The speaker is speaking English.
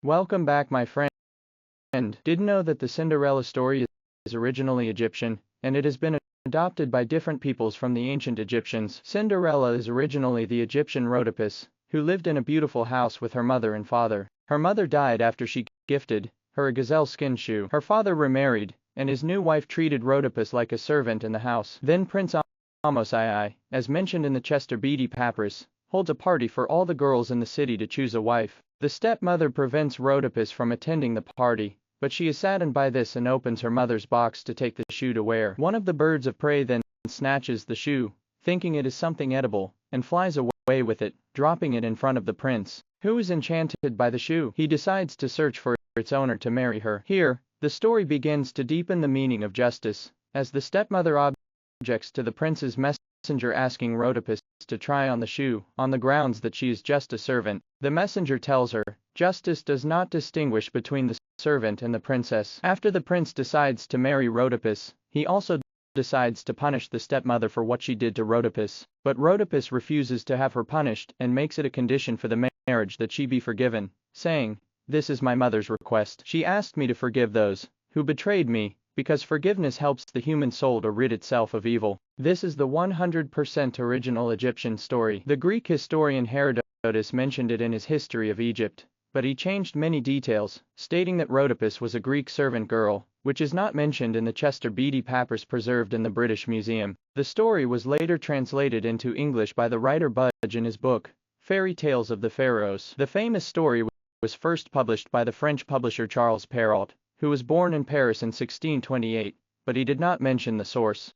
Welcome back, my friend. Did know that the Cinderella story is originally Egyptian, and it has been adopted by different peoples from the ancient Egyptians. Cinderella is originally the Egyptian Rhodopis, who lived in a beautiful house with her mother and father. Her mother died after she gifted her a gazelle skin shoe. Her father remarried, and his new wife treated Rhodopis like a servant in the house. Then Prince Ahmose II, as mentioned in the Chester Beatty Papyrus, holds a party for all the girls in the city to choose a wife. The stepmother prevents Rhodopis from attending the party, but she is saddened by this and opens her mother's box to take the shoe to wear. One of the birds of prey then snatches the shoe, thinking it is something edible, and flies away with it, dropping it in front of the prince, who is enchanted by the shoe. He decides to search for its owner to marry her. Here, the story begins to deepen the meaning of justice, as the stepmother objects to the prince's messenger asking Rhodopis to try on the shoe, on the grounds that she is just a servant. The messenger tells her, justice does not distinguish between the servant and the princess. After the prince decides to marry Rhodopis, he also decides to punish the stepmother for what she did to Rhodopis. But Rhodopis refuses to have her punished and makes it a condition for the marriage that she be forgiven, saying, "This is my mother's request. She asked me to forgive those who betrayed me, because forgiveness helps the human soul to rid itself of evil." This is the 100% original Egyptian story. The Greek historian Herodotus mentioned it in his History of Egypt, but he changed many details, stating that Rhodopis was a Greek servant girl, which is not mentioned in the Chester Beatty Papyrus preserved in the British Museum. The story was later translated into English by the writer Budge in his book, Fairy Tales of the Pharaohs. The famous story was first published by the French publisher Charles Perrault, who was born in Paris in 1628, but he did not mention the source.